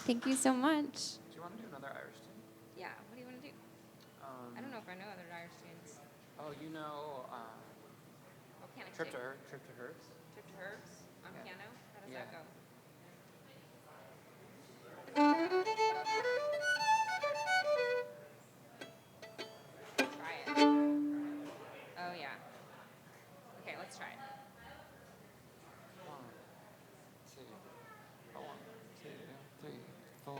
Thank you so much. Do you want to do another Irish tune? Yeah, what do you want to do? I don't know if I know other Irish tunes. Oh, you know, Volcanic Trip Jig. to Herve's? Trip to Herve's on Yeah. piano. How does Yeah. that go? Try it. Oh, yeah. Okay, let's try it. 1, 2, 1, 2, 3, 4.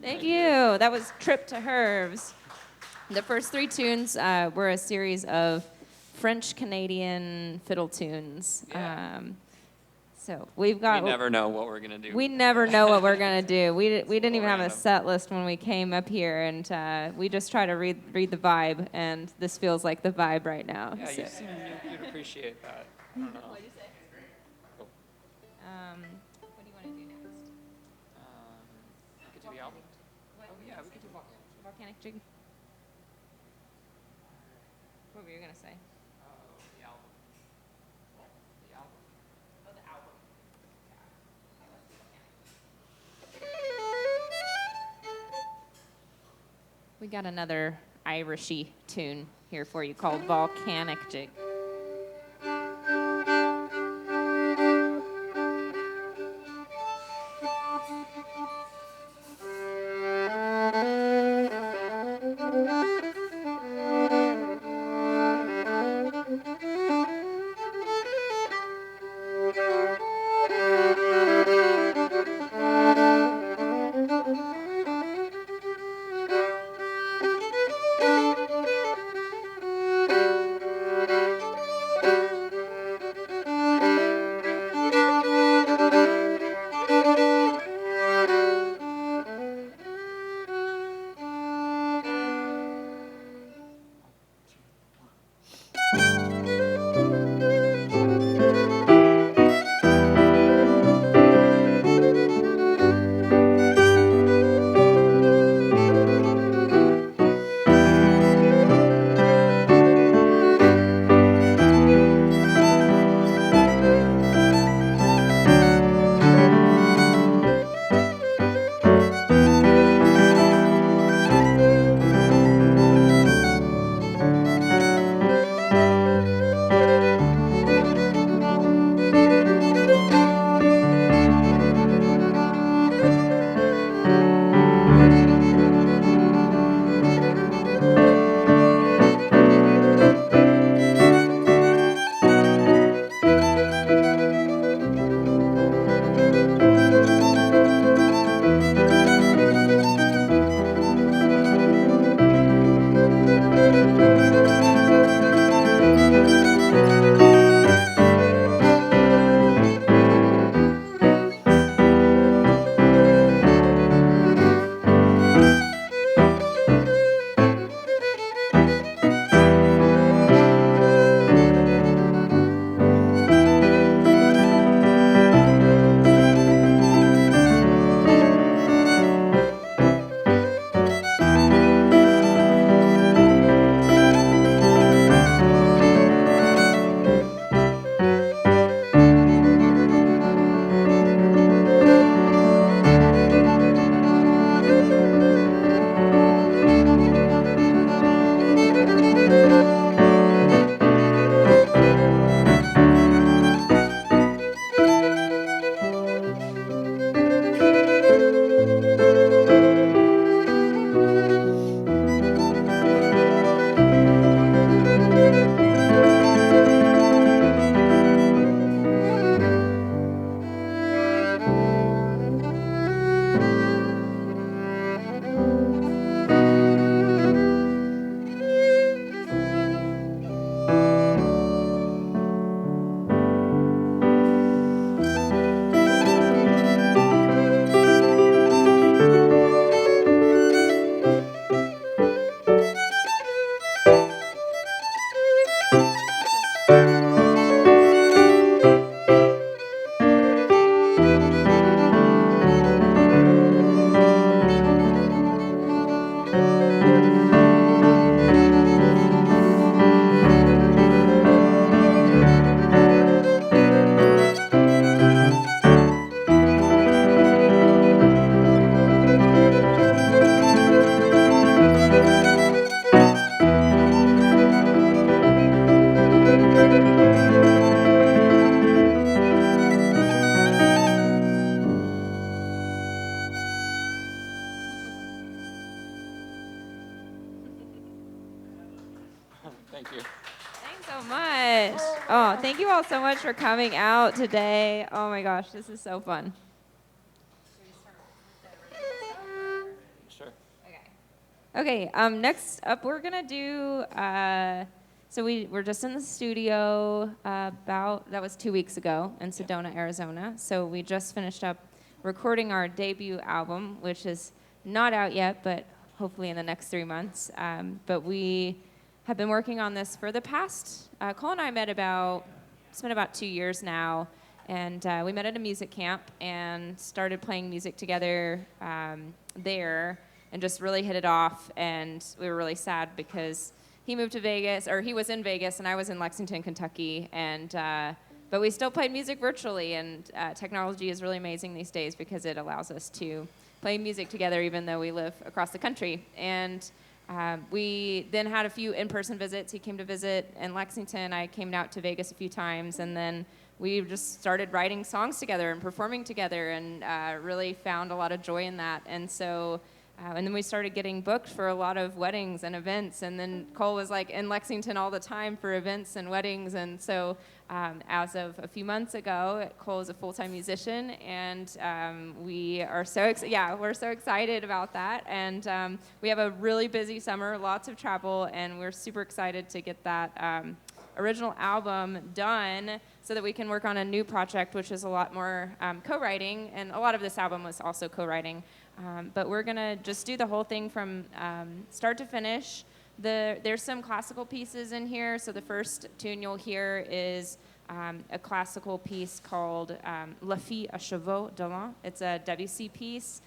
Thank you. That was Trip to Herve's. The first three tunes were a series of French-Canadian fiddle tunes. Yeah. So we've got... We never know what we're going to do. We never know what we're going to do. We didn't even have a random. set list when we came up here, and we just try to read the vibe, and this feels like the vibe right now. Yeah, so. you seem you'd appreciate that. I don't know. What did you say? Cool. What do you want to do next? We could do the album. What? Oh, yeah, we could do Volcanic Jig? What were you going to say? the album. The album. Oh, the album. We got another Irishy tune here for you called Volcanic Jig. Thank you. Thanks so much. Oh, thank you all so much for coming out today. Oh my gosh, this is so fun. Sure. Okay, next up we're gonna do, so we're just in the studio that was 2 weeks ago in Sedona, Arizona. So we just finished up recording our debut album, which is not out yet, but hopefully in the next 3 months. But we have been working on this for the past, Cole and I it's been about 2 years now, and we met at a music camp and started playing music together there, and just really hit it off. And we were really sad because he moved to Vegas, or he was in Vegas, and I was in Lexington, Kentucky, and but we still played music virtually, and technology is really amazing these days because it allows us to play music together even though we live across the country. And we then had a few in-person visits. He came to visit in Lexington. I came out to Vegas a few times, and then we just started writing songs together and performing together, and really found a lot of joy in that. And so, and then we started getting booked for a lot of weddings and events. And then Cole was like in Lexington all the time for events and weddings. And so, as of a few months ago, Cole is a full-time musician, and we are we're so excited about that. And we have a really busy summer, lots of travel, and we're super excited to get that original album done so that we can work on a new project, which is a lot more co-writing, and a lot of this album was also co-writing. But we're gonna just do the whole thing from start to finish. There's some classical pieces in here. So the first tune you'll hear is a classical piece called La Fille à Cheveaux de l'An. It's a Debussy piece,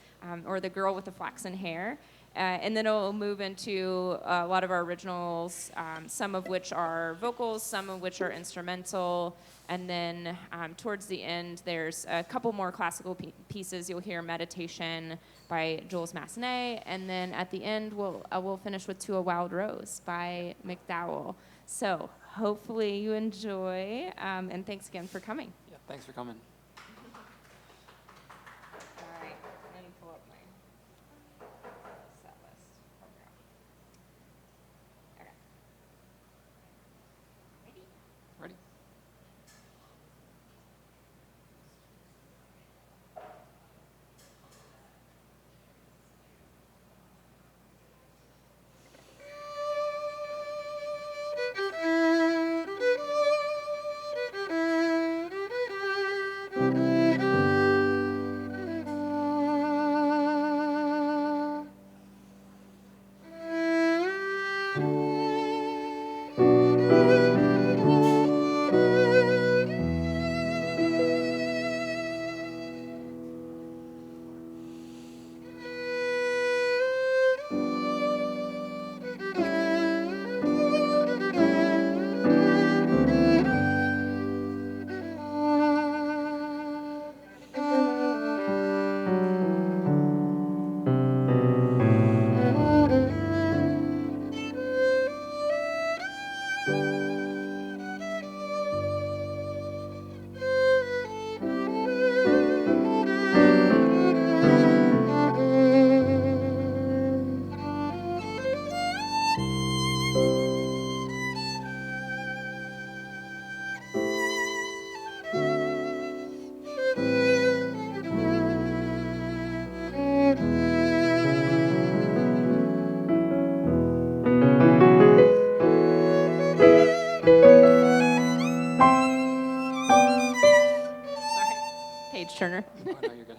or The Girl with the Flaxen Hair. And then it'll move into a lot of our originals, some of which are vocals, some of which are instrumental. And then towards the end, there's a couple more classical pieces. You'll hear Meditation by Jules Massenet. And then at the end, we'll finish with To a Wild Rose by MacDowell. So hopefully you enjoy, and thanks again for coming. Yeah, thanks for coming. All right, let me pull up my set list. Okay. Ready? Page turner. Oh, no, you're good.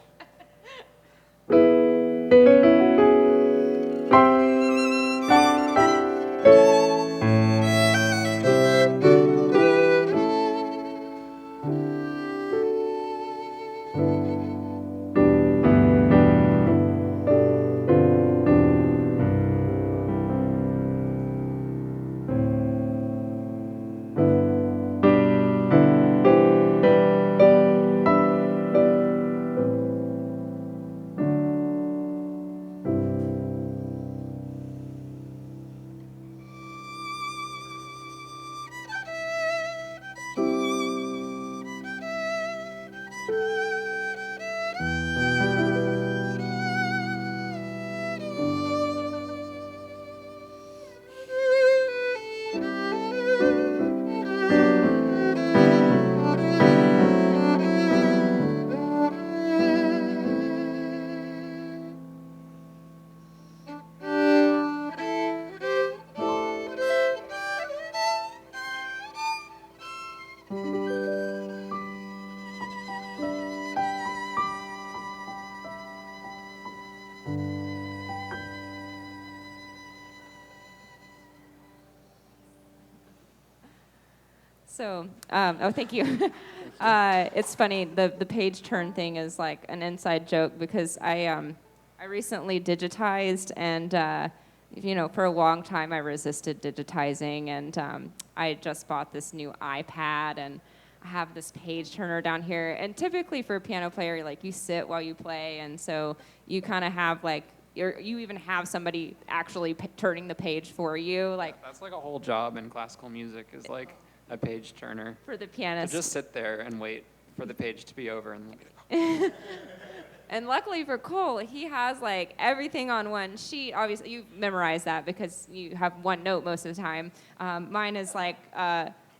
So, oh, thank you. It's funny. The page turn thing is like an inside joke because I recently digitized and for a long time I resisted digitizing and I just bought this new iPad and I have this page turner down here. And typically for a piano player, like you sit while you play, and so you kind of have like you even have somebody actually turning the page for you, like That's like a whole job in classical music, is like a page turner. for the To pianist. just sit there and wait for the page to be over and And luckily for Cole, he has like everything on one sheet. Obviously, you memorize that because you have one note most of the time. Mine is like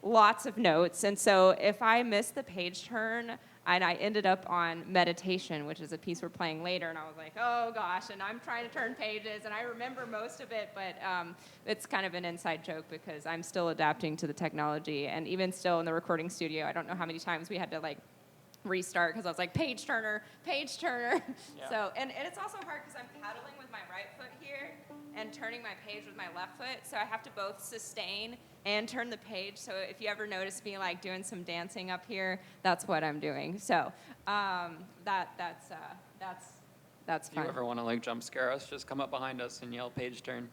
lots of notes. And so if I miss the page turn, and I ended up on Meditation, which is a piece we're playing later, and I was like, oh gosh, and I'm trying to turn pages, and I remember most of it, but it's kind of an inside joke because I'm still adapting to the technology. And even still in the recording studio, I don't know how many times we had to like restart because I was like, page turner, page turner. Yeah. So, and it's also hard because I'm paddling with my right foot here and turning my page with my left foot. So I have to both sustain and turn the page. So if you ever notice me like doing some dancing up here, that's what I'm doing. So that's if you fun. ever want to like jump scare us, just come up behind us and yell page turn.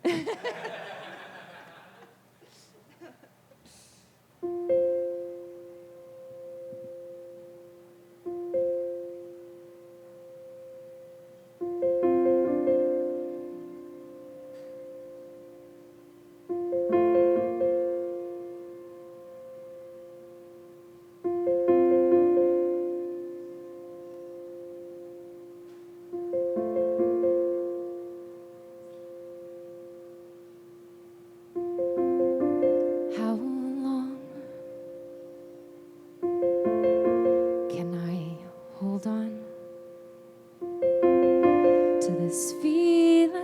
How long can I hold on to this feeling?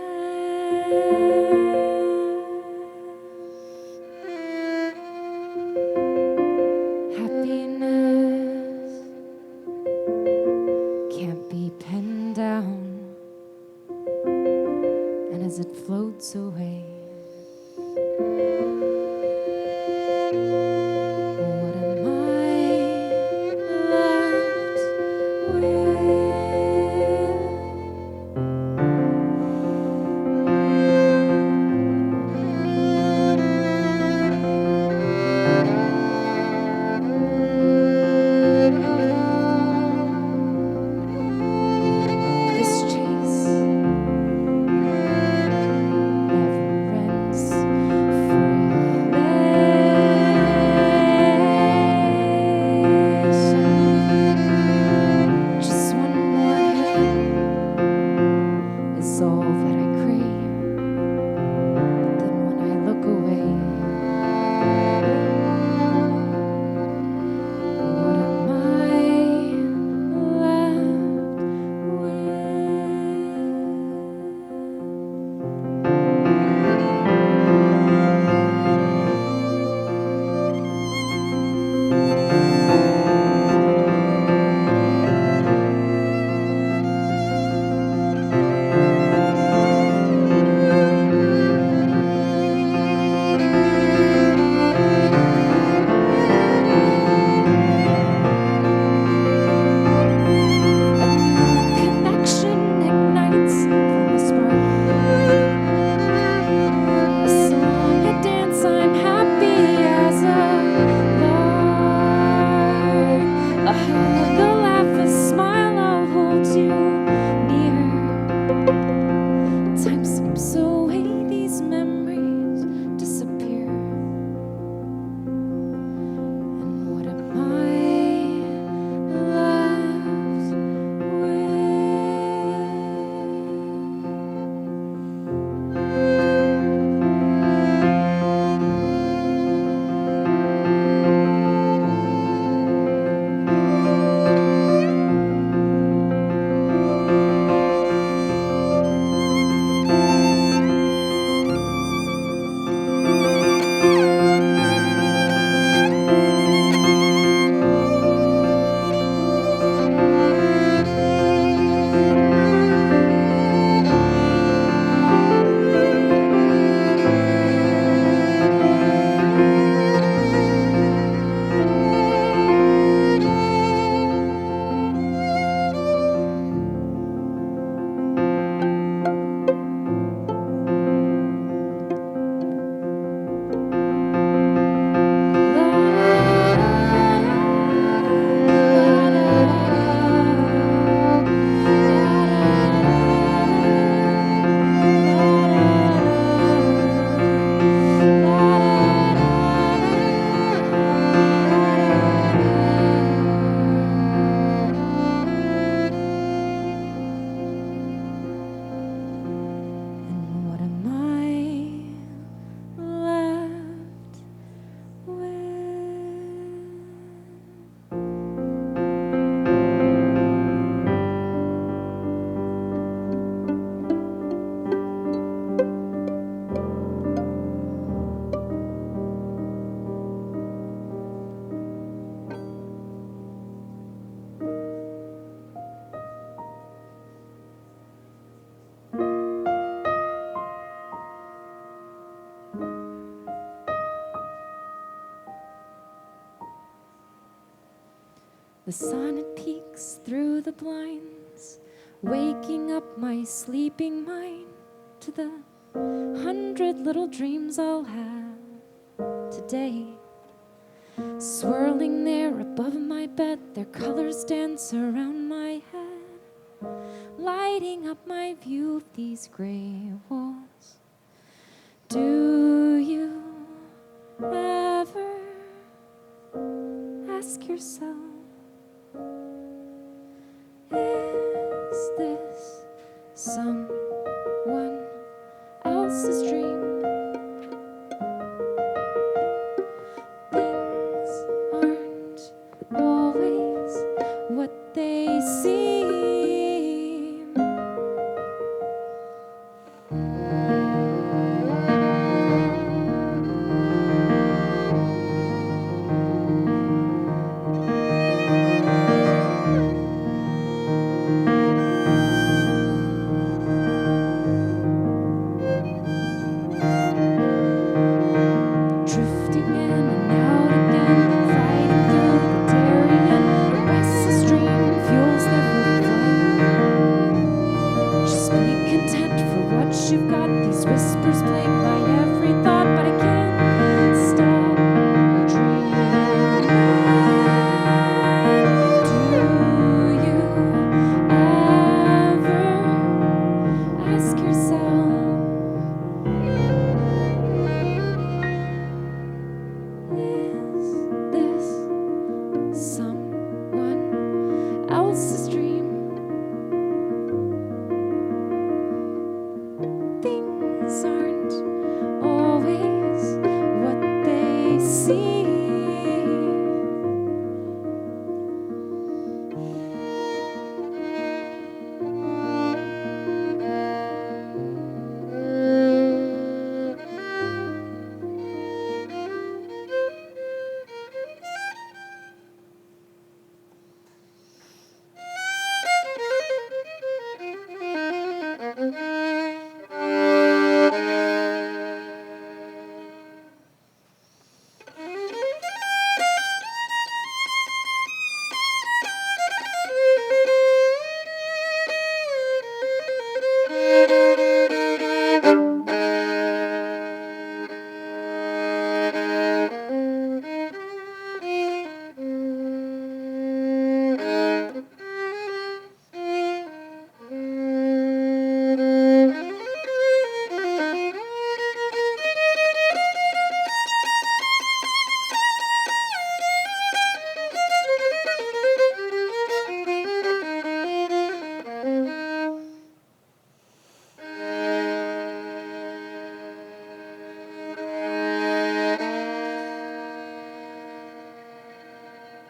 Happiness can't be penned down, and as it floats away, what am I left with? This chase never The sun it peeks through the blinds, waking up my sleeping mind to the 100 little dreams I'll have today. Swirling there above my bed, their colors dance around my head, lighting up my view of these gray walls. Do you ever ask yourself, is this someone else's dream? Things aren't always what they seem. Drifting in and out again, fighting through the Darien. A restless dream fuels their flight. Just be content for what you've got. These whispers plague my every thought, but I can't stop dreaming. Do you ever ask yourself, is this someone else's dream? Things aren't always what they seem.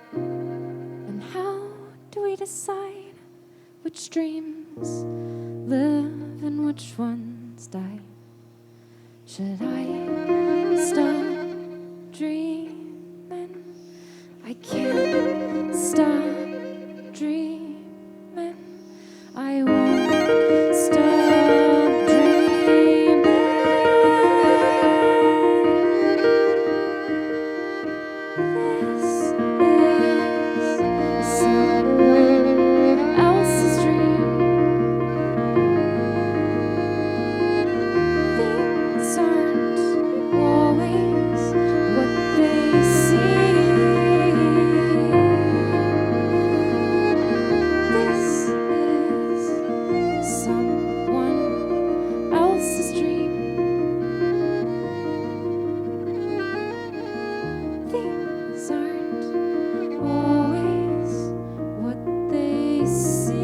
And how do we decide which dreams live and which ones die? Should I stop dreaming? I can't stop dreaming. I won't stop dreaming. This is someone else's dream. Things aren't always what they seem. This is someone else's dream. Things aren't always what they seem.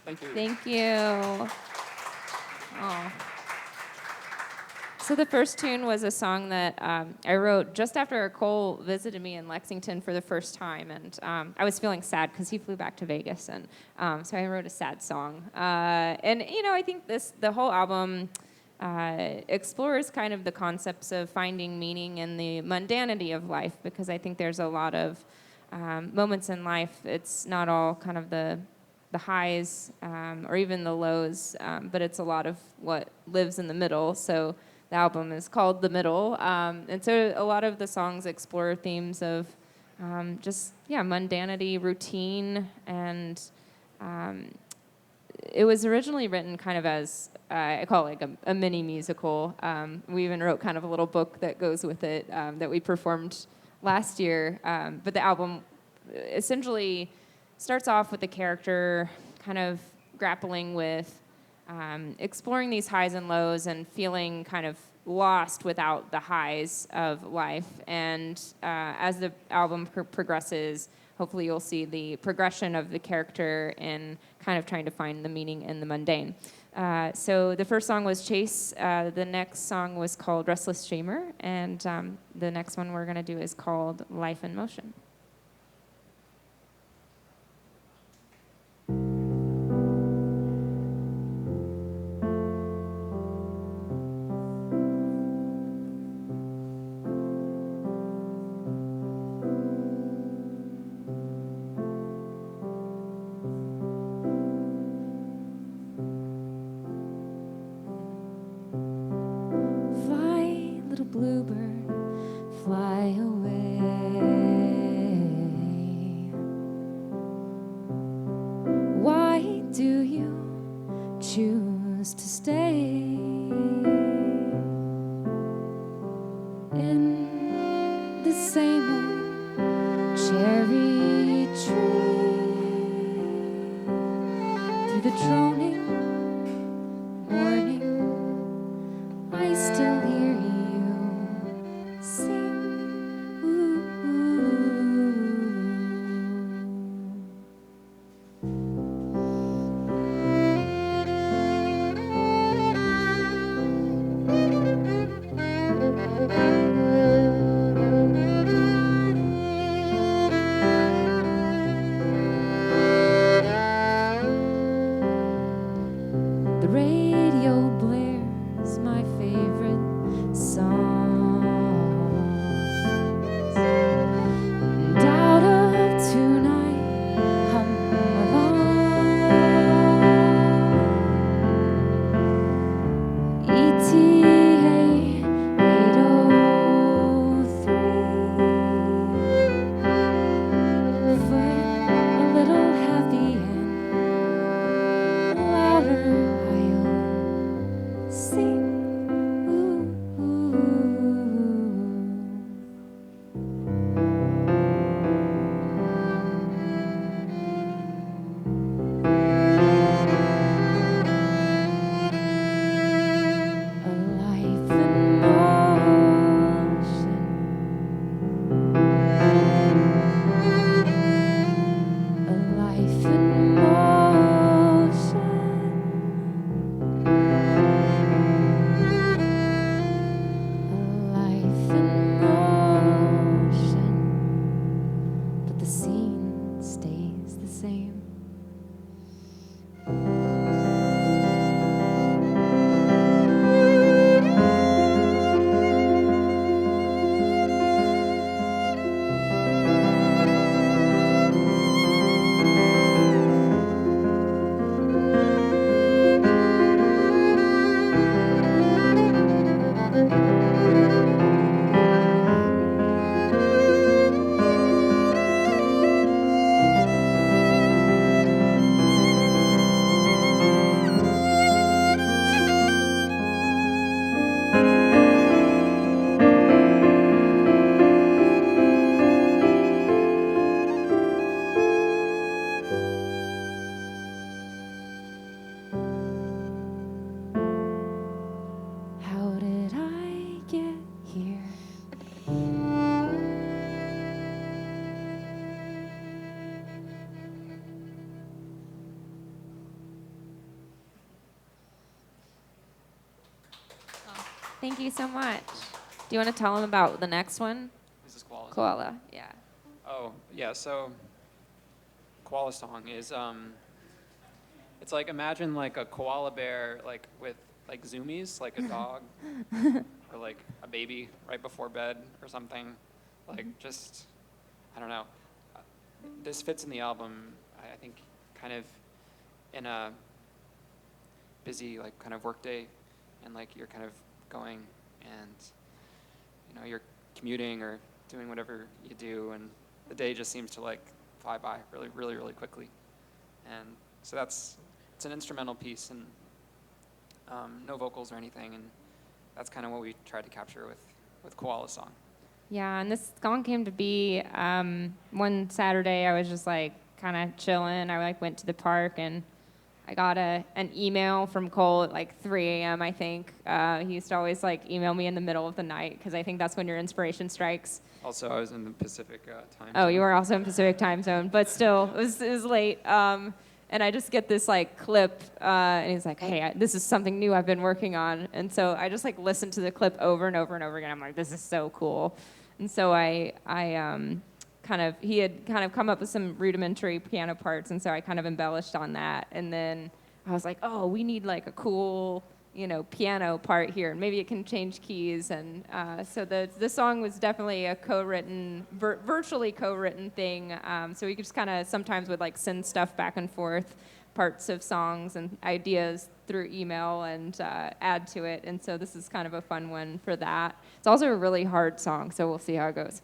Thank you. Thank you. Oh. So the first tune was a song that I wrote just after Cole visited me in Lexington for the first time, and I was feeling sad because he flew back to Vegas, and so I wrote a sad song. And you know, I think the whole album explores kind of the concepts of finding meaning in the mundanity of life, because I think there's a lot of moments in life. It's not all kind of the the highs or even the lows, but it's a lot of what lives in the middle. So the album is called The Middle. And so a lot of the songs explore themes of just, mundanity, routine, and it was originally written kind of as, I call it like a mini musical. We even wrote kind of a little book that goes with it that we performed last year. But the album essentially starts off with the character kind of grappling with exploring these highs and lows and feeling kind of lost without the highs of life. And as the album progresses, hopefully you'll see the progression of the character in kind of trying to find the meaning in the mundane. So the first song was Chase. The next song was called Restless Dreamer. And the next one we're going to do is called Life in Motion. Bluebird, fly away. Why do you choose to stay in the same old cherry tree? Through the droning morning, I still hear you. The radio blares my favorite songs, and out of tune I hum along. ETA 803, foot a little heavy and louder. Thank you so much. Do you want to tell them about the next one? Is this Koala Song? Koala, yeah. Oh, yeah, so Koala Song is, it's like, imagine like a koala bear, like with like zoomies, like a dog, or like a baby right before bed or something. Like just, I don't know. This fits in the album, I think, kind of in a busy like kind of work day, and like you're kind of going and you're commuting or doing whatever you do, and the day just seems to like fly by really, really, really quickly. And so it's an instrumental piece, and no vocals or anything, and that's kind of what we tried to capture with Koala Song. Yeah, and this song came to be one Saturday. I was just like kind of chilling. I like went to the park, and I got an email from Cole at like 3 a.m. I think. He used to always like email me in the middle of the night because I think that's when your inspiration strikes. Also, I was in the Pacific time Oh, zone. you were also in Pacific time zone, but still, it was late. And I just get this like clip, and he's like, "Hey, this is something new I've been working on." And so I just like listened to the clip over and over and over again. I'm like, "This is so cool." And so he had kind of come up with some rudimentary piano parts, and so I kind of embellished on that. And then I was like, "Oh, we need like a cool, piano part here, and maybe it can change keys." And so the song was definitely a co-written, virtually co-written thing. So we could just kind of sometimes would like send stuff back and forth, parts of songs and ideas through email and add to it. And so this is kind of a fun one for that. It's also a really hard song, so we'll see how it goes.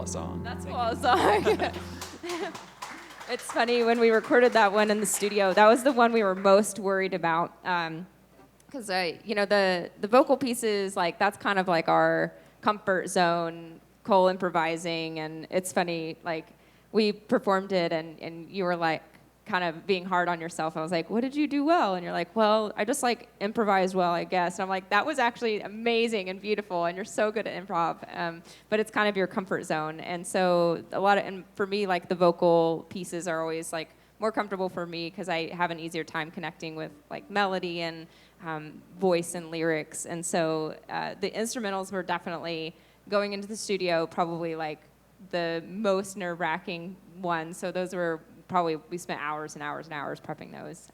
Song. That's Koala Song. It's funny, when we recorded that one in the studio, that was the one we were most worried about. Because, the vocal pieces, like, that's kind of like our comfort zone, Cole improvising. And it's funny, like, we performed it, and you were like, kind of being hard on yourself. I was like, what did you do well? And you're like, well, I just like improvised well, I guess. And I'm like, that was actually amazing and beautiful, and you're so good at improv. But it's kind of your comfort zone. And so and for me, like the vocal pieces are always like more comfortable for me because I have an easier time connecting with like melody and voice and lyrics. And so the instrumentals were definitely going into the studio, probably like the most nerve-wracking one. So those were probably, we spent hours and hours and hours prepping those.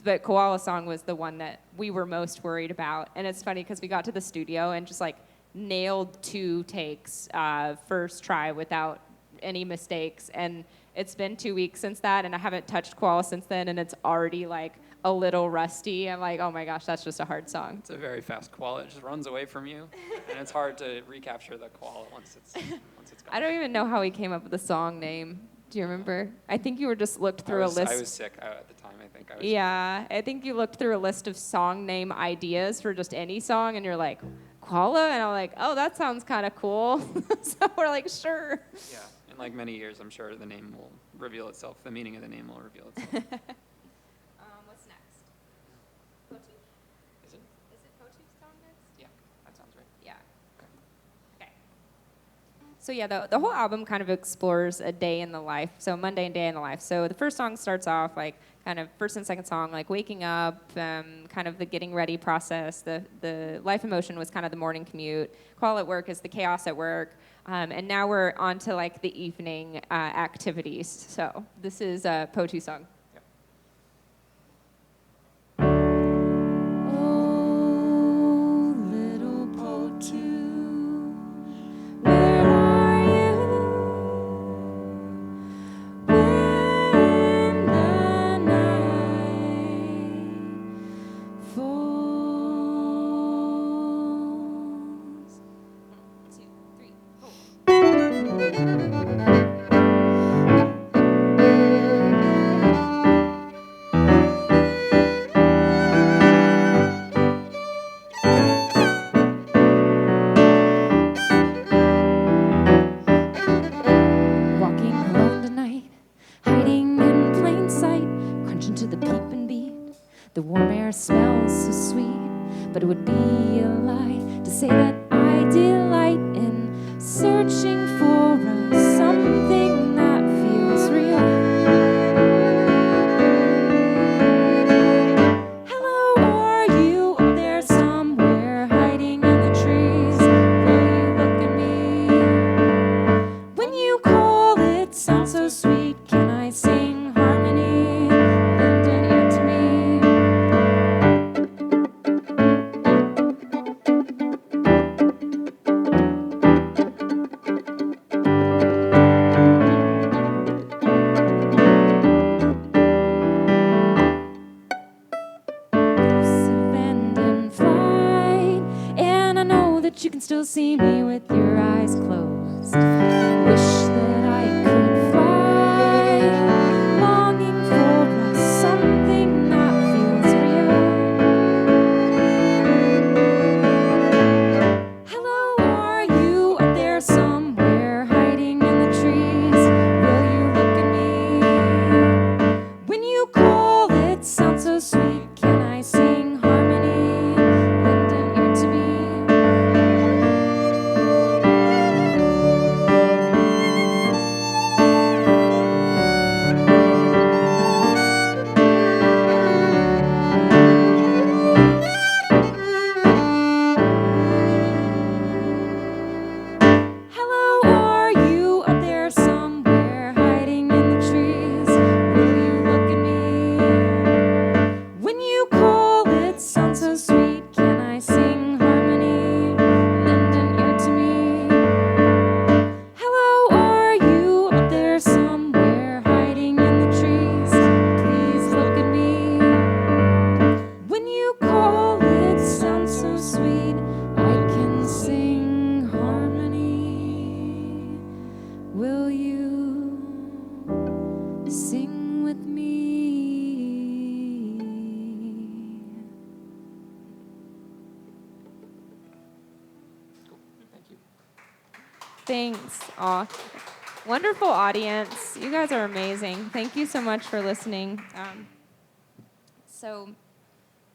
But Koala Song was the one that we were most worried about. And it's funny because we got to the studio and just like nailed 2 takes first try without any mistakes. And it's been 2 weeks since that, and I haven't touched Koala since then, and it's already like a little rusty. I'm like, oh my gosh, that's just a hard song. It's a very fast koala. It just runs away from you, and it's hard to recapture the koala once it's gone. I don't even know how he came up with the song name. Do you remember? I think you were just looked through a list. I was sick at the time, I think. Yeah, I think you looked through a list of song name ideas for just any song, and you're like, Koala? And I'm like, oh, that sounds kind of cool. So we're like, sure. Yeah, in like many years, I'm sure the name will reveal itself. The meaning of the name will reveal itself. What's next? Potoo? Is it? Is it Potoo Song next? Yeah, that sounds right. Yeah. Okay. So yeah, the whole album kind of explores a day in the life, so mundane day in the life. So the first song starts off like kind of first and second song, like waking up, kind of the getting ready process. The life emotion was kind of the morning commute. Call at work is the chaos at work. And now we're on to like the evening activities. So this is Potoo Song. Oh, little Potoo, where are you when the night falls? 1, 2, 3, 4. Walking alone tonight, hiding in plain sight, crunching to the peeping beat. The warm air smells so sweet, but it would be a lie to say that I delight in searching for something that feels real. Hello, are you up there somewhere, hiding in the trees? Will you look at me? When you call, it sounds so sweet. Can I sing harmony? Lend an ear to me. Loose, abandoned flight, and I know that you can still see me with your eyes closed. Wish that I could fly, longing for something that feels real. Hello, are you up there somewhere, hiding in the trees? Will you look at me? When you call, it sounds so sweet. Can I sing harmony? Lend an ear to me. Hello, are you up there somewhere, hiding in the trees? Will you look at me? When you call, it sounds so sweet. Can I sing harmony? Lend an ear to me. Hello, are you up there somewhere, hiding in the trees? Please look at me. When you call, it sounds so sweet. I can sing harmony. Will you sing with me? Cool. Thank you. Thanks. Aw. Wonderful audience. You guys are amazing. Thank you so much for listening.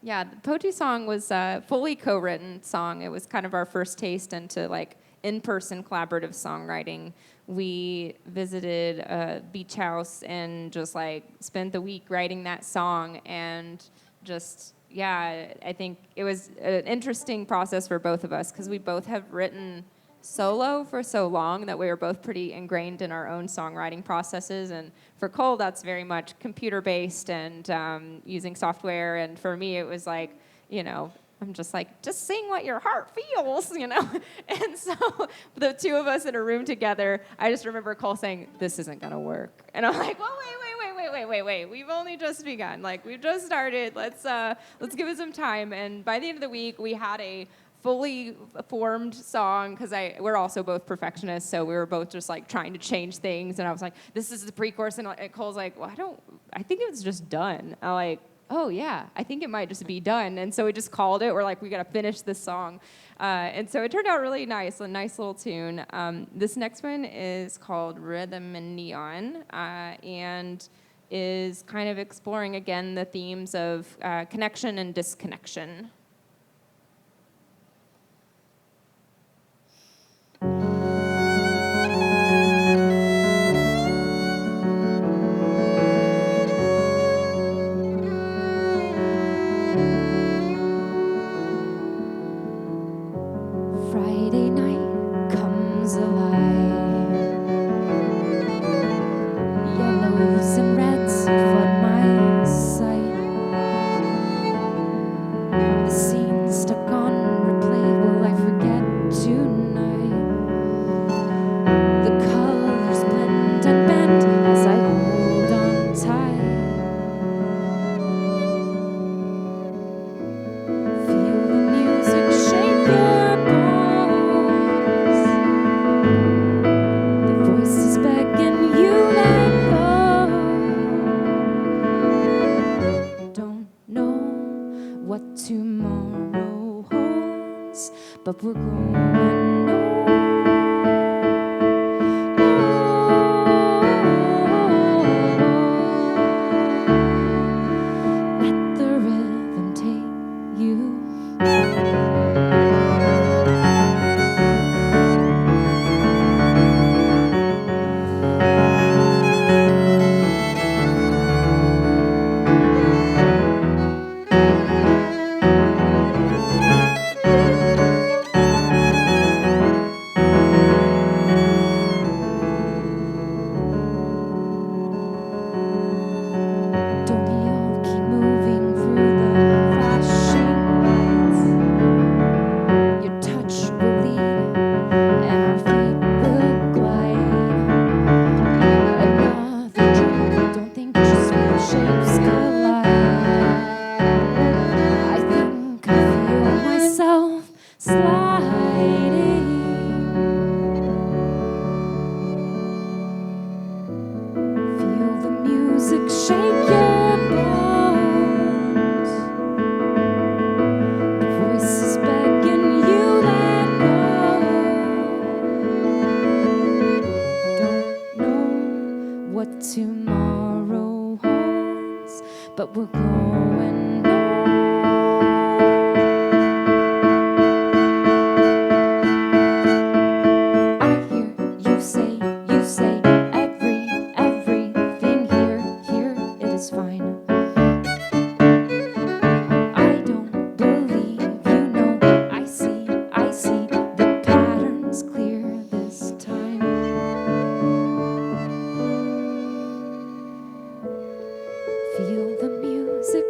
Yeah, the Potoo Song was a fully co-written song. It was kind of our first taste into like in-person collaborative songwriting. We visited a beach house and just like spent the week writing that song, and just, yeah, I think it was an interesting process for both of us because we both have written solo for so long that we were both pretty ingrained in our own songwriting processes. And for Cole, that's very much computer-based and using software. And for me, it was like, I'm just like, just sing what your heart feels. And so the two of us in a room together, I just remember Cole saying, this isn't going to work. And I'm like, well, wait. We've only just begun. Like, we've just started. Let's give it some time. And by the end of the week, we had a fully formed song, because we're also both perfectionists, so we were both just like trying to change things. And I was like, this is the pre-chorus, and Cole's like, well, I think it was just done. I'm like, oh yeah, I think it might just be done. And so we just called it. We're like, we got to finish this song. And so it turned out really nice, a nice little tune. This next one is called Rhythm and Neon, and is kind of exploring again the themes of connection and disconnection. Friday night comes alive. Yellows and reds flood my sight. The scene stuck on replay. Will I forget tonight? The colors blend and bend as I hold on tight. Feel the music shake your bones. The voices begging you let go. Don't know what tomorrow holds, but we're growing old. Let the rhythm take you. Don't yell, keep moving through the flashing lights. Your touch will lead, and our feet will glide. Another dream, don't think just real shapes collide. I think I feel myself sliding. Feel the music shake your bones. The voices begging you let go. Don't know what tomorrow holds, but we're growing old. I hear you say everything here it is fine. I don't believe you know. I see the patterns clear this time. Feel the music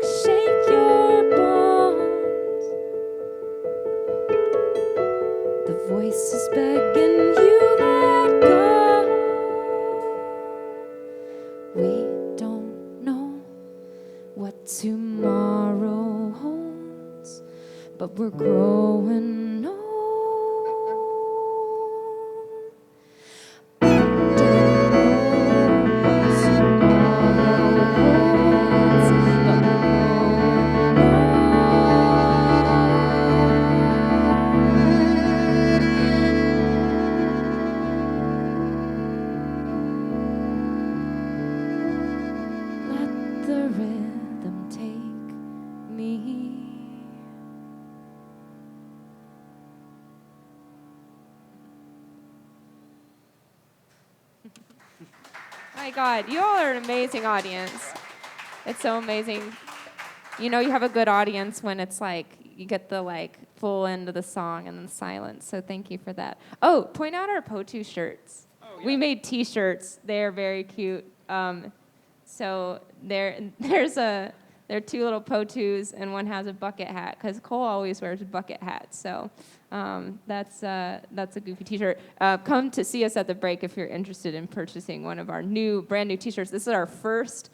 my God, you all are an amazing audience. It's so amazing. You know you have a good audience when it's like you get the like full end of the song and then silence. So thank you for that. Oh, point out our Potoo shirts. Oh, yeah. We made T-shirts. They're very cute. So there are two little Potoos and one has a bucket hat because Cole always wears bucket hats. So that's a goofy T-shirt. Come to see us at the break if you're interested in purchasing one of our brand new T-shirts. This is our first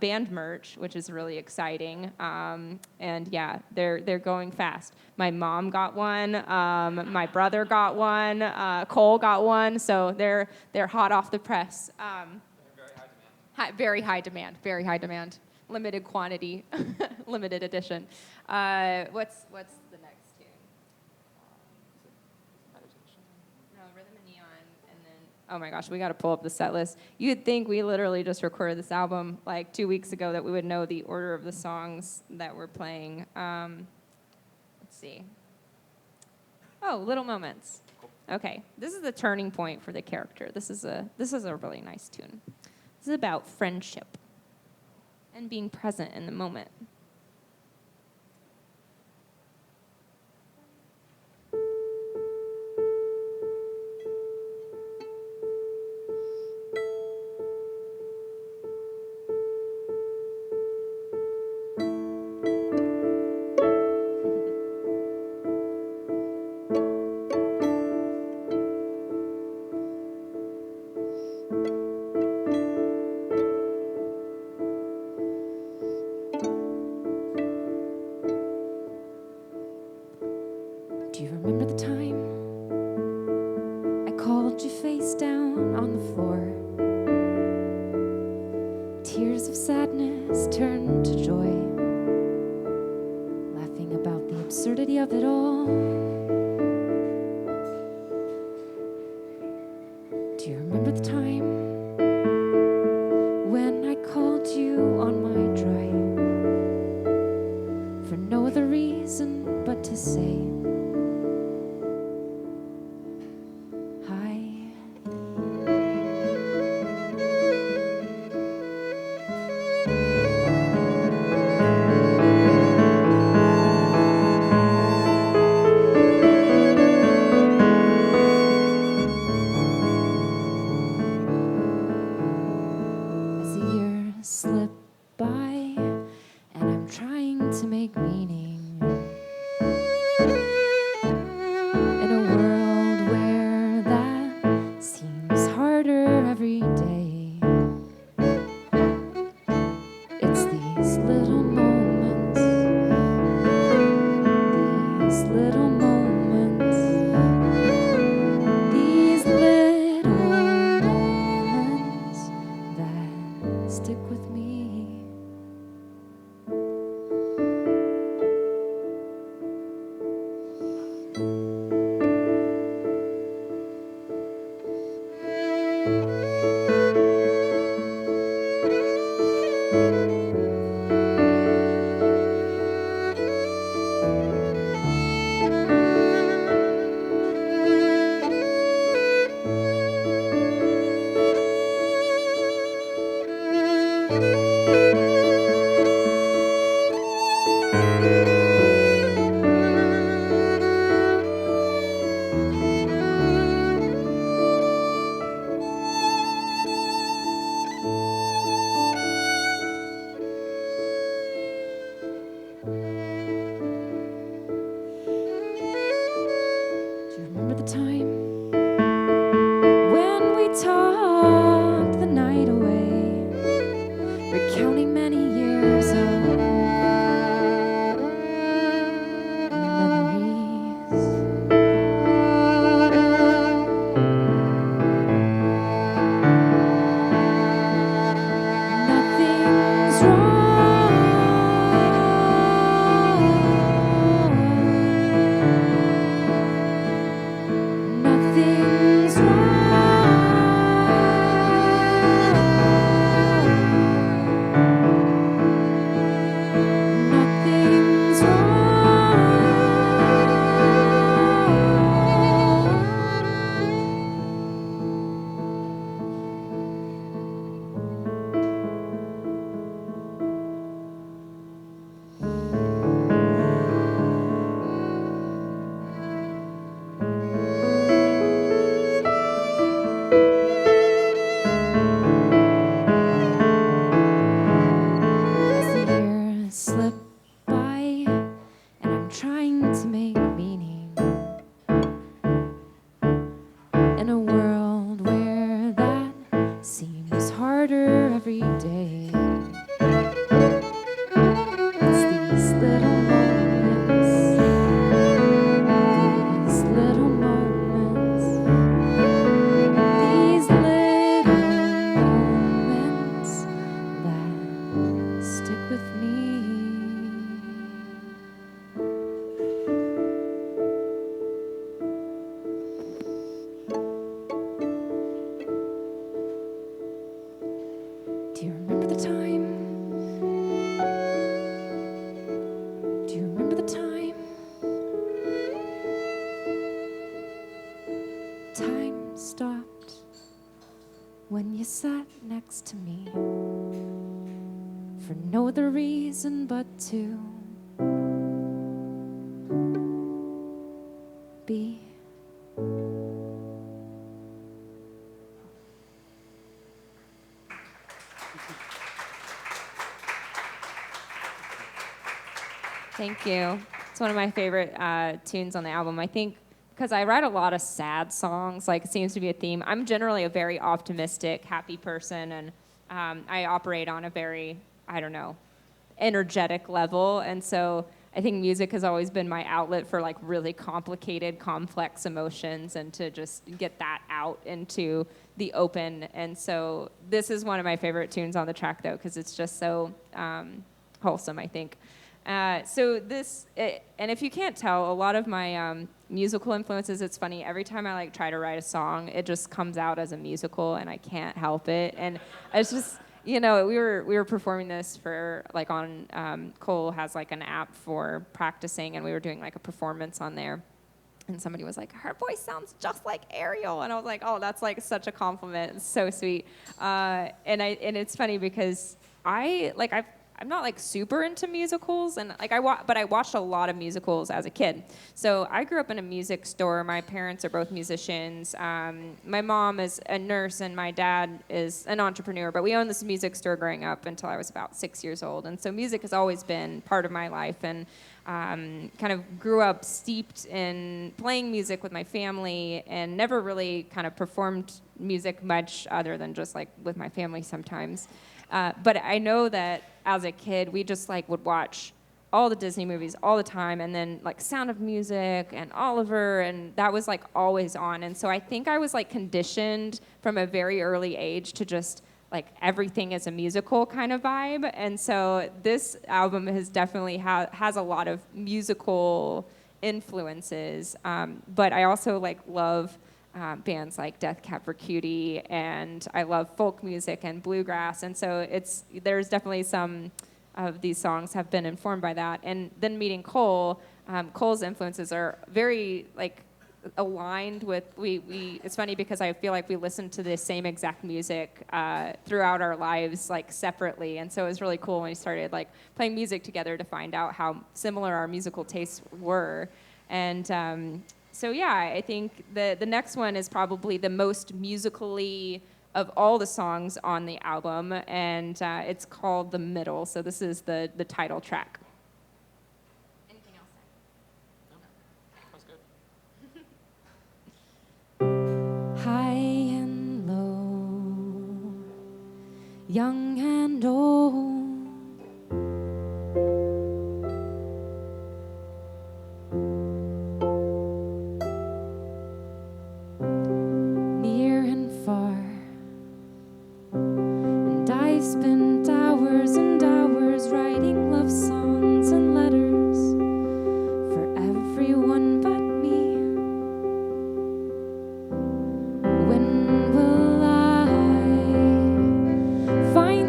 band merch, which is really exciting. And yeah, they're going fast. My mom got one. My brother got one. Cole got one. So they're hot off the press. Very high demand. Very high demand. Limited quantity. Limited edition. What's the next tune? No, Rhythm and Neon, and then oh my gosh, we got to pull up the set list. You'd think we literally just recorded this album like 2 weeks ago that we would know the order of the songs that we're playing. Let's see. Oh, Little Moments. Okay, this is the turning point for the character. This is a really nice tune. This is about friendship and being present in the moment. Do you remember the time I called you face down on the floor? Tears of sadness turned to joy, laughing about the absurdity of it all. Do you remember the time when I called you on my drive for no other reason but to say slip by, and I'm trying to make meaning in a world where that seems harder every day. It's these little moments, these little moments, these little moments that stick with me. in a world where that seems harder every day. It's these little moments, these little moments, these little moments that stick with me. Do you remember the time? Do you remember the time? Time stopped when you sat next to me for no other reason but to be. Thank you. It's one of my favorite tunes on the album. I think because I write a lot of sad songs, like it seems to be a theme. I'm generally a very optimistic, happy person, and I operate on a very, I don't know, energetic level. And so I think music has always been my outlet for like really complicated, complex emotions and to just get that out into the open. And so this is one of my favorite tunes on the track, though, because it's just so wholesome, I think. And if you can't tell, a lot of my musical influences, it's funny, every time I like try to write a song, it just comes out as a musical and I can't help it. And it's just, you know, we were performing this for like on, Cole has like an app for practicing, and we were doing like a performance on there. And somebody was like, her voice sounds just like Ariel. And I was like, oh, that's like such a compliment. It's so sweet. And it's funny because I'm not like super into musicals, and like but I watched a lot of musicals as a kid. So I grew up in a music store. My parents are both musicians. My mom is a nurse, and my dad is an entrepreneur. But we owned this music store growing up until I was about 6 years old, and so music has always been part of my life. And kind of grew up steeped in playing music with my family, and never really kind of performed music much other than just like with my family sometimes. But I know that as a kid, we just like would watch all the Disney movies all the time, and then like Sound of Music and Oliver, and that was like always on. And so I think I was like conditioned from a very early age to just like everything is a musical kind of vibe. And so this album has definitely has a lot of musical influences. But I also like love bands like Death Cab for Cutie, and I love folk music and bluegrass, and so there's definitely some of these songs have been informed by that. And then meeting Cole, Cole's influences are very like aligned with it's funny because I feel like we listen to the same exact music throughout our lives like separately, and so it was really cool when we started like playing music together to find out how similar our musical tastes were. And so yeah, I think the next one is probably the most musically of all the songs on the album, and it's called The Middle. So this is the title track. Anything else? That's good. High and low, young and old, near and far, and I spent hours and hours writing love songs and letters for everyone but me. When will I find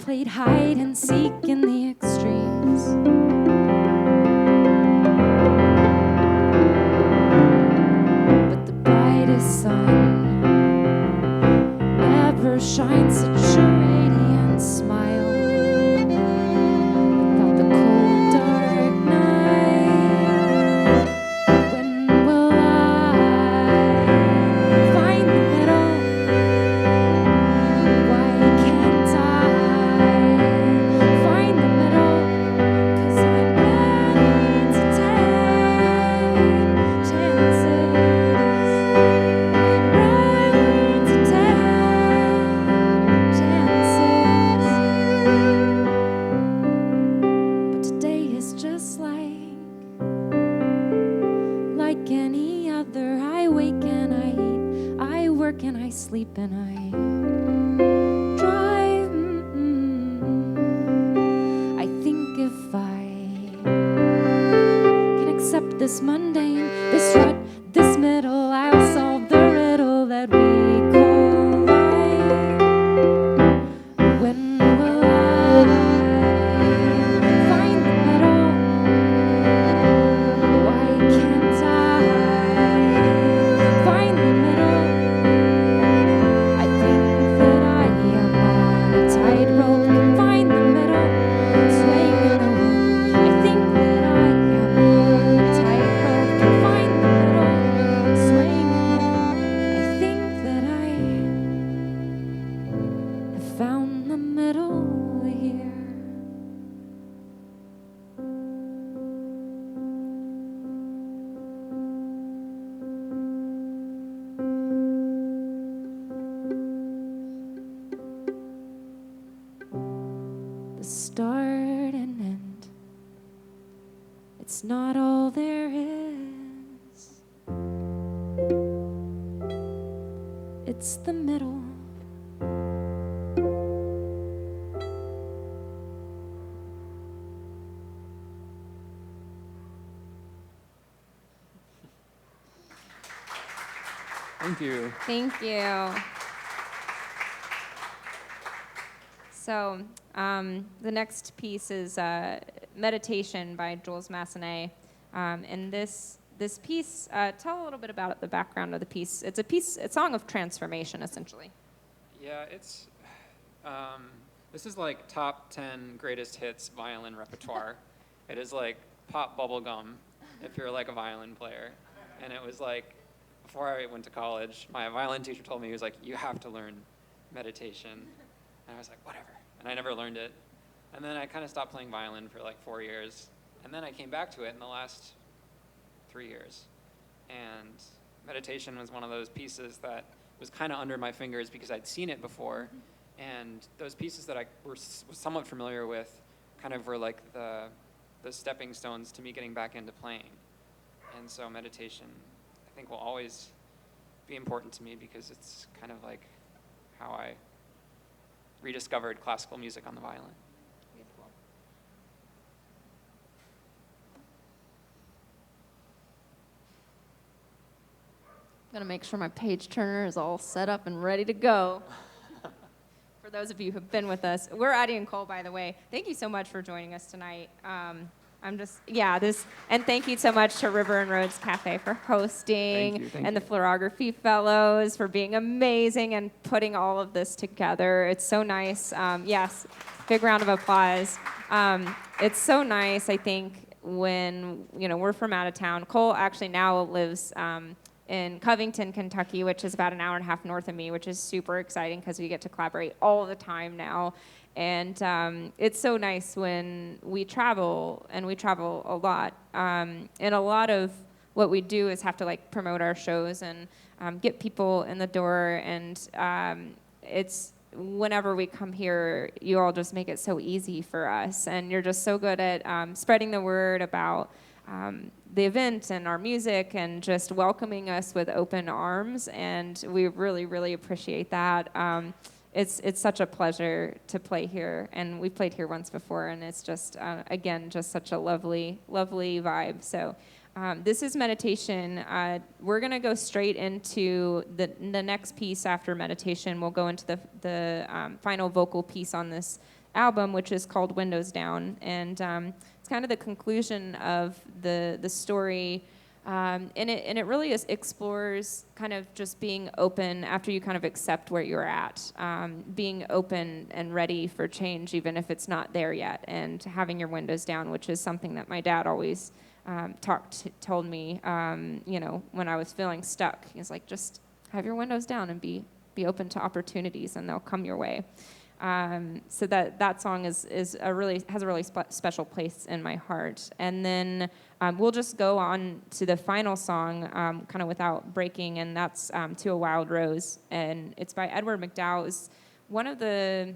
played hide and seek in the extremes. But the brightest sun never shines such a radiant smile without the cold dark night. When will I find the middle? Why can't I find the middle? 'Cause I'm ready to take chances. I'm ready to take chances. But today is just like any other. I wake and I eat, I work and I sleep and I drive. I think if I can accept this mundane, this rut, this middle, I'll solve the riddle that we call life. When will I find the middle? Why can't I find the middle? I think that I am on a tightrope, can find the middle, swaying in the wind. I think that I am on a tightrope, can find the middle, swaying in the wind. I think that I have found the middle here. The start and end, it's not all there is. It's the middle. Thank you. Thank you. So the next piece is Meditation by Jules Massenet. And this piece, tell a little bit about the background of the piece. It's a song of transformation, essentially. Yeah, it's this is like top 10 greatest hits violin repertoire. It is like pop bubblegum if you're like a violin player. And it was like, before I went to college, my violin teacher told me, he was like, you have to learn meditation. And I was like, whatever. And I never learned it. And then I kind of stopped playing violin for like 4 years. And then I came back to it in the last 3 years. And meditation was one of those pieces that was kind of under my fingers because I'd seen it before. And those pieces that I was somewhat familiar with kind of were like the stepping stones to me getting back into playing. And so meditation, I think, will always be important to me because it's kind of like how I rediscovered classical music on the violin. I'm going to make sure my page turner is all set up and ready to go. For those of you who've been with us, we're Addie and Cole, by the way. Thank you so much for joining us tonight. And thank you so much to River and Roads Cafe for hosting, Thank and you. the Fluorography Fellows for being amazing and putting all of this together. It's so nice. Yes, big round of applause. It's so nice, I think, when we're from out of town. Cole actually now lives in Covington, Kentucky, which is about an hour and a half north of me, which is super exciting because we get to collaborate all the time now. And it's so nice when we travel, and we travel a lot. And a lot of what we do is have to like promote our shows and get people in the door. And it's whenever we come here, you all just make it so easy for us. And you're just so good at spreading the word about the event and our music and just welcoming us with open arms. And we really, really appreciate that. It's such a pleasure to play here, and we played here once before, and it's just, again, just such a lovely, lovely vibe. So this is meditation. We're going to go straight into the next piece after meditation. We'll go into the final vocal piece on this album, which is called Windows Down, and it's kind of the conclusion of the story. And it really explores kind of just being open after you kind of accept where you're at, being open and ready for change, even if it's not there yet, and having your windows down, which is something that my dad always told me, when I was feeling stuck. He's like, just have your windows down and be open to opportunities, and they'll come your way. So that song has a really special place in my heart. And then we'll just go on to the final song, kind of without breaking, and that's To a Wild Rose, and it's by Edward MacDowell. It was one of the,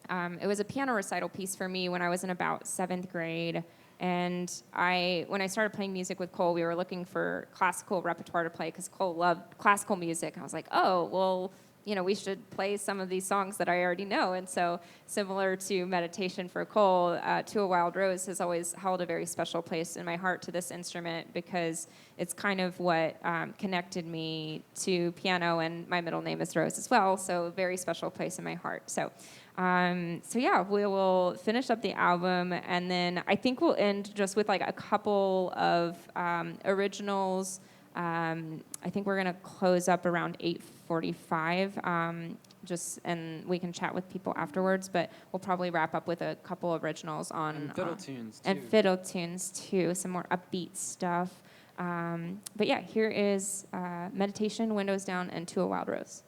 it was a piano recital piece for me when I was in about 7th grade. And when I started playing music with Cole, we were looking for classical repertoire to play because Cole loved classical music. I was like, oh, well, we should play some of these songs that I already know. And so, similar to Meditation for Cole, To a Wild Rose has always held a very special place in my heart to this instrument because it's kind of what connected me to piano, and my middle name is Rose as well, so a very special place in my heart. So yeah, we will finish up the album, and then I think we'll end just with like a couple of originals. I think we're gonna close up around 8:45, and we can chat with people afterwards. But we'll probably wrap up with a couple originals on and fiddle tunes too. And fiddle tunes too, some more upbeat stuff. But yeah, here is Meditation, Windows Down, and To a Wild Rose.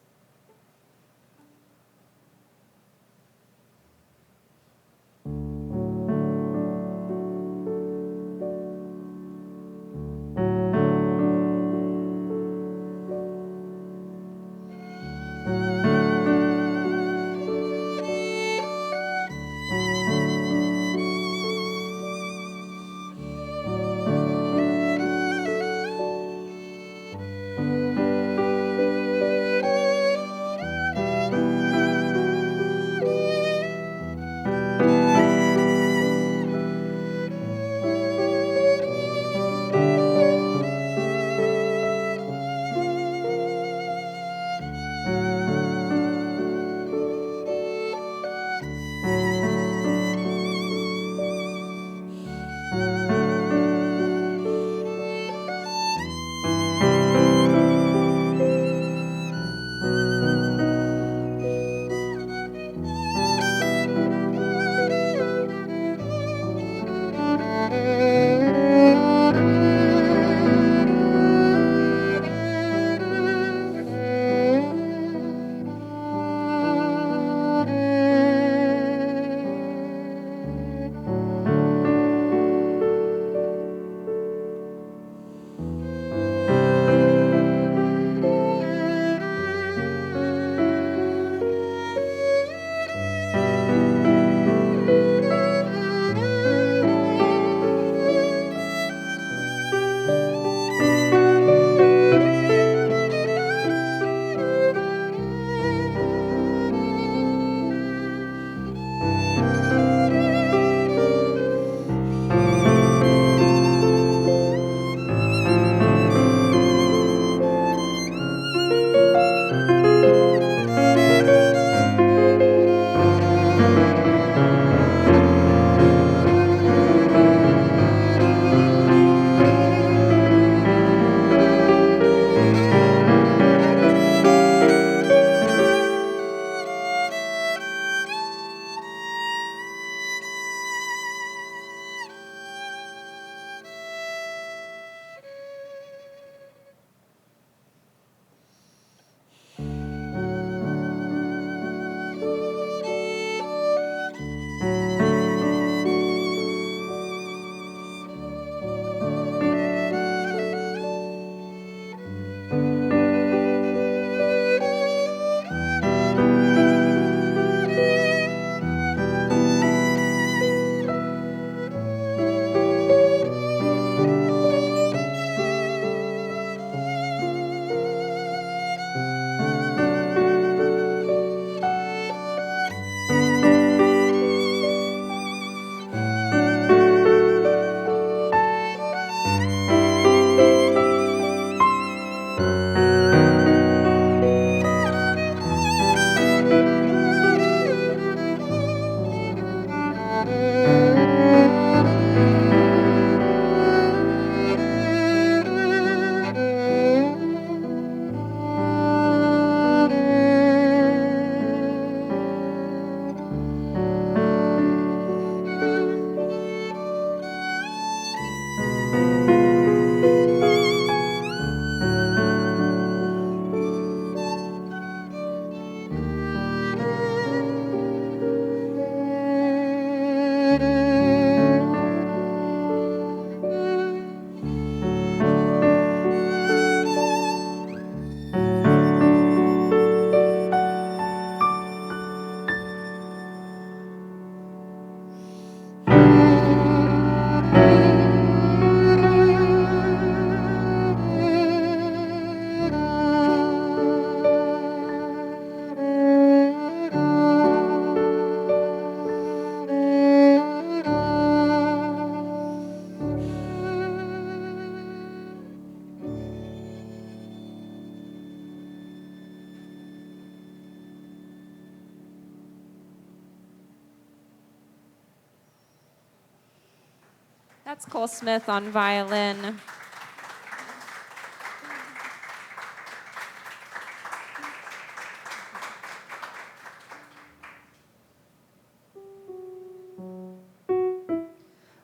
That's Cole Smith on violin.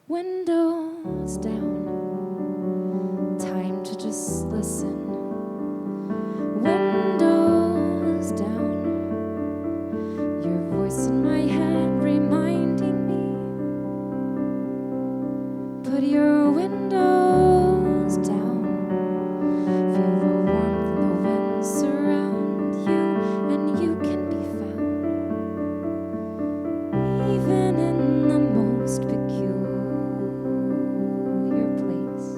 Windows down, time to just listen. Windows down, your voice in my head reminding me. Put your windows down, feel the warmth and the wind surround you, and you can be found even in the most peculiar place.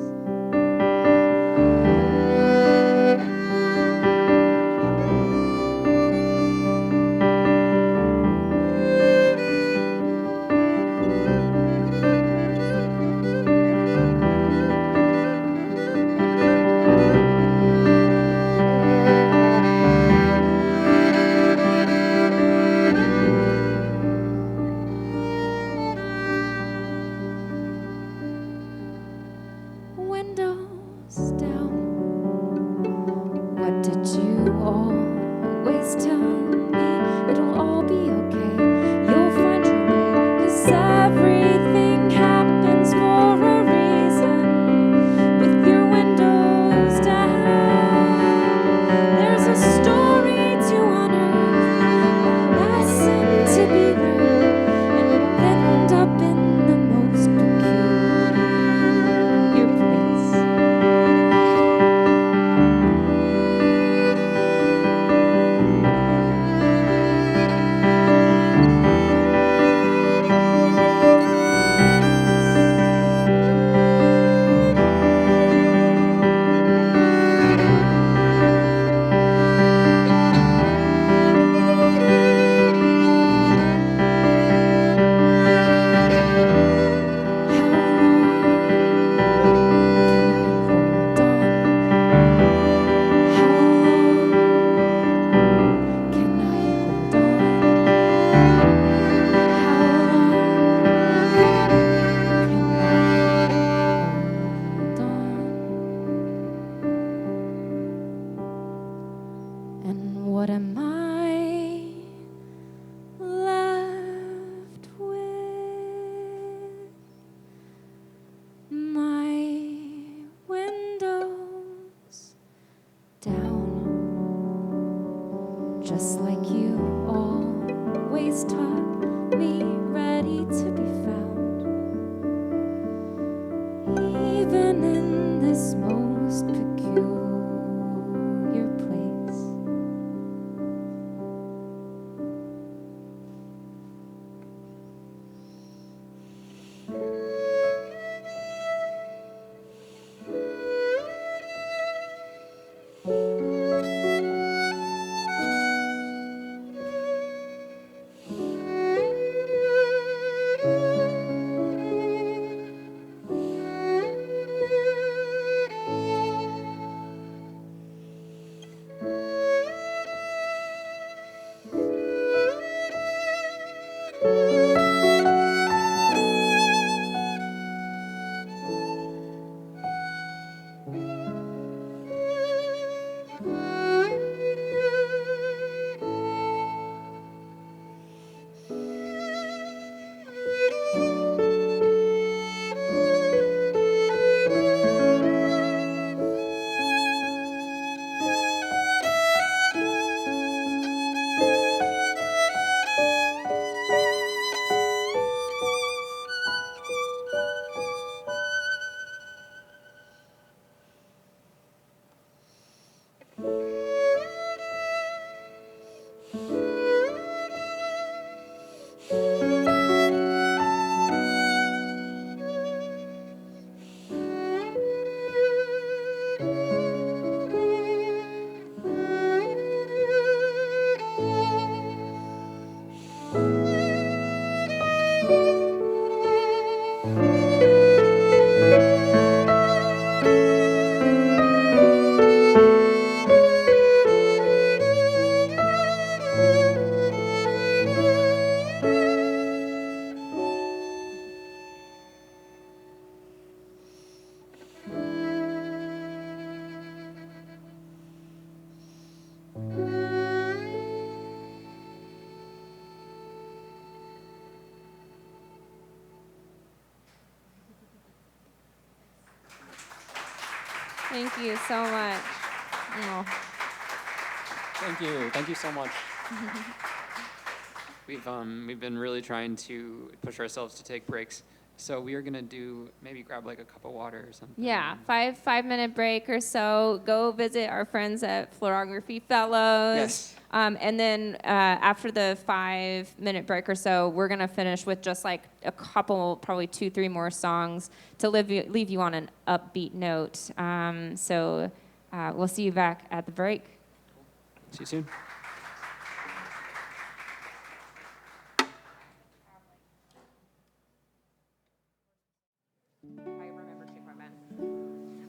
Windows down. What did you always tell me? It'll all be okay. You'll find your way. 'Cause everything happens for a reason. With your windows down, there's a story to unearth, a lesson to be learned, and you'll end up in the most peculiar place. And what am I left with? My windows down, just like you always taught me, ready to be found, even in this most peculiar place. Thank you so much. Oh. Thank you so much. We've been really trying to push ourselves to take breaks. So we are gonna maybe grab like a cup of water or something. Yeah, 5-minute break or so. Go visit our friends at Fluorography Fellows. Yes. And then after the 5-minute break or so, we're gonna finish with just like a couple, probably 2-3 more songs to leave you on an upbeat note. So we'll see you back at the break. See you soon.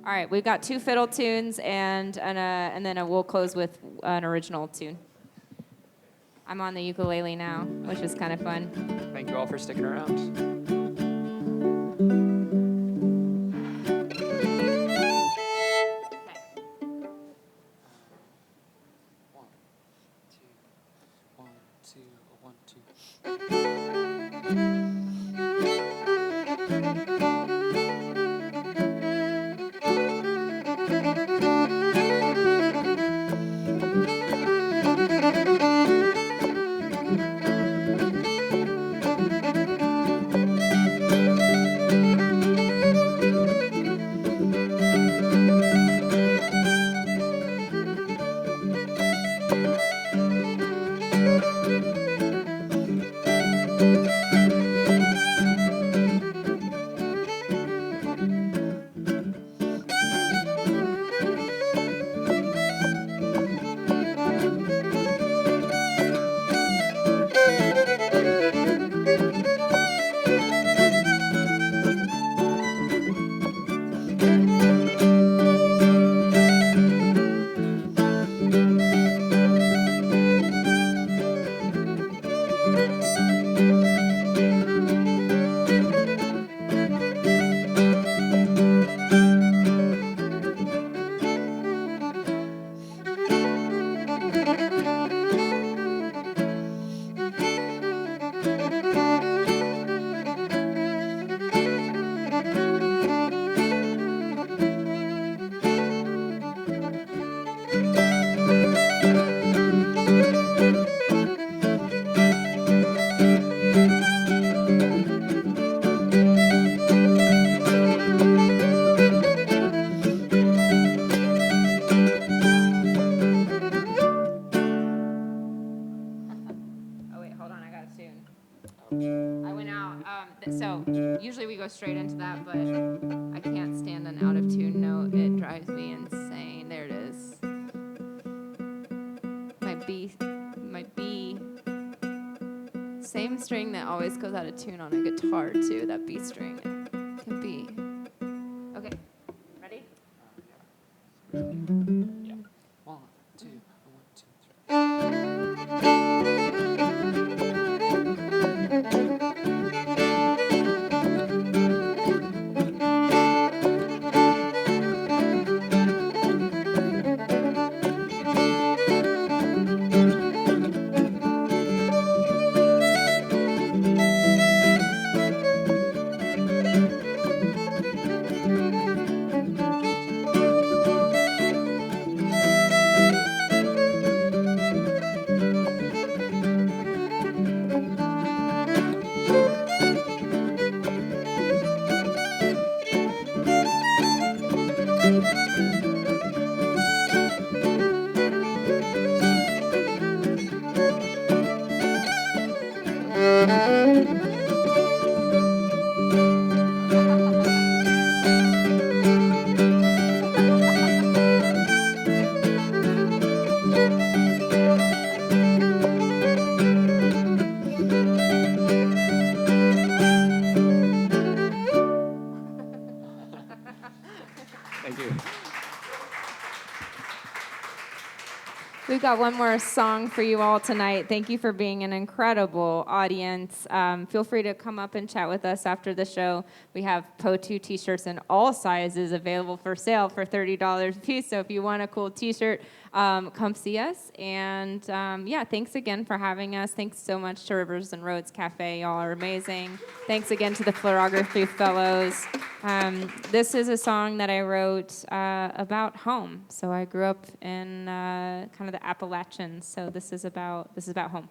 All right, we've got 2 fiddle tunes and then we'll close with an original tune. I'm on the ukulele now, which is kind of fun. Thank you all for sticking around. So usually we go straight into that, but I can't stand an out of tune note. It drives me insane. There it is. My B. Same string that always goes out of tune on a guitar too. That B string can be. Okay, ready? Yeah. 1, 2, 1, 2, 3. Thank you. We've got one more song for you all tonight. Thank you for being an incredible audience. Feel free to come up and chat with us after the show. We have Potoo t-shirts in all sizes available for sale for $30 a piece. So if you want a cool t-shirt, come see us. And yeah, thanks again for having us. Thanks so much to Rivers and Roads Cafe. Y'all are amazing. Thanks again to the Florography Fellows. This is a song that I wrote about home. So I grew up in kind of the Appalachians. So this is about home.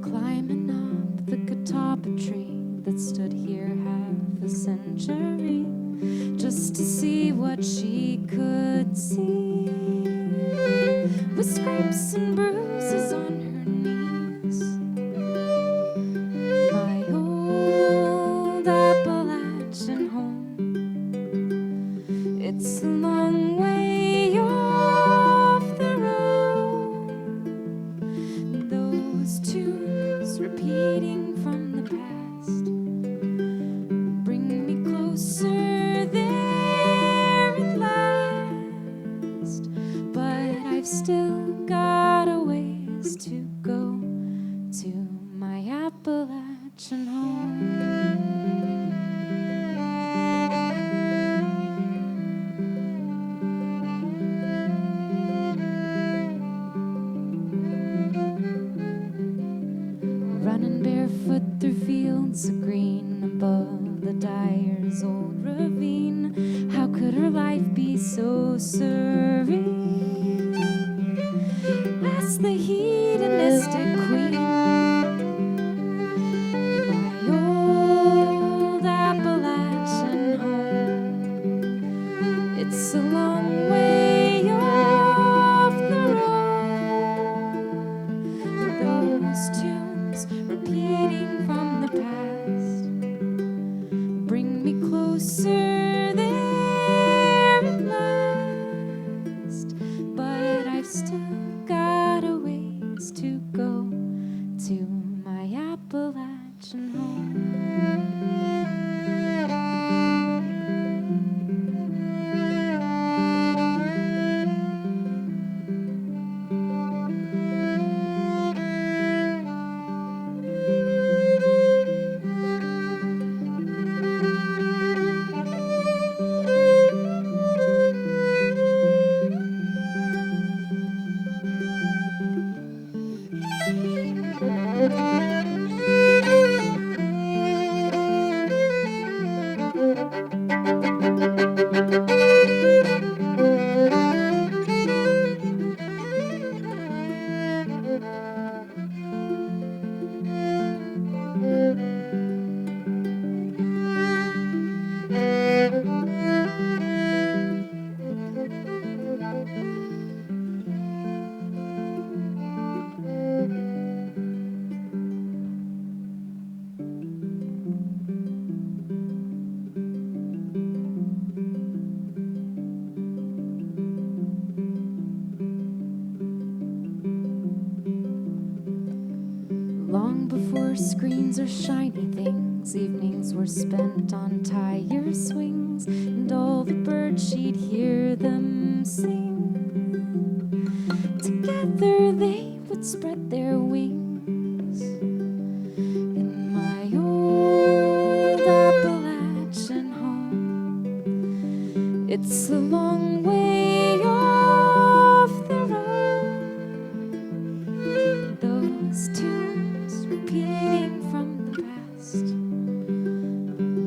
Climbing up the catawba tree that stood here half a century, just to see what she could see, with scrapes and bruises on her knees. My old Appalachian home, it's a long way off the road. Those tunes repeating from the past bring me closer there at last. But I've still got a ways to go to my Appalachian home. Running barefoot through fields of green above the Dyer's old ravine. How could her life be so serene? Ask the hedonistic queen. My old Appalachian home, it's a long way off the road. Those tunes repeating from the past bring me closer there at last. But I've still got a ways to go to my Appalachian home. Long before screens or shiny things, evenings were spent on tire swings, and all the birds, she'd hear them sing. Together they would spread their wings in my old Appalachian home. It's a long way off the road. Those tunes repeating from the past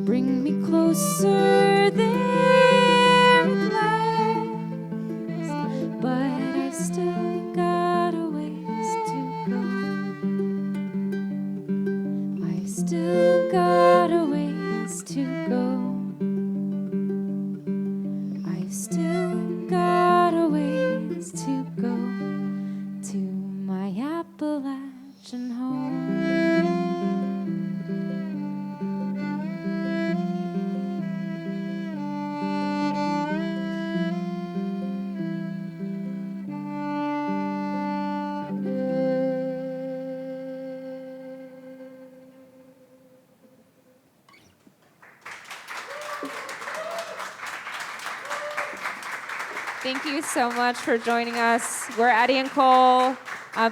bring me closer there at last. But I've still got a ways to go. I've still got a ways to go. I've still got a ways to go to my Appalachian home. Thank you so much for joining us. We're Addie and Cole.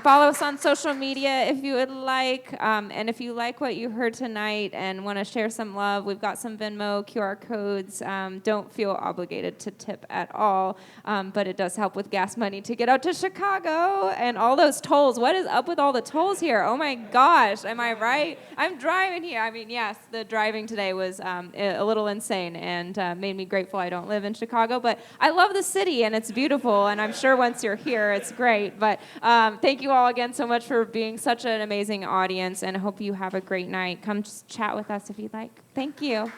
Follow us on social media if you would like. And if you like what you heard tonight and want to share some love, we've got some Venmo, QR codes. Don't feel obligated to tip at all. But it does help with gas money to get out to Chicago and all those tolls. What is up with all the tolls here? Oh my gosh, am I right? I'm driving here. I mean, yes, the driving today was a little insane and made me grateful I don't live in Chicago. But I love the city and it's beautiful. And I'm sure once you're here, it's great. But thank you all again so much for being such an amazing audience, and I hope you have a great night. Come just chat with us if you'd like. Thank you.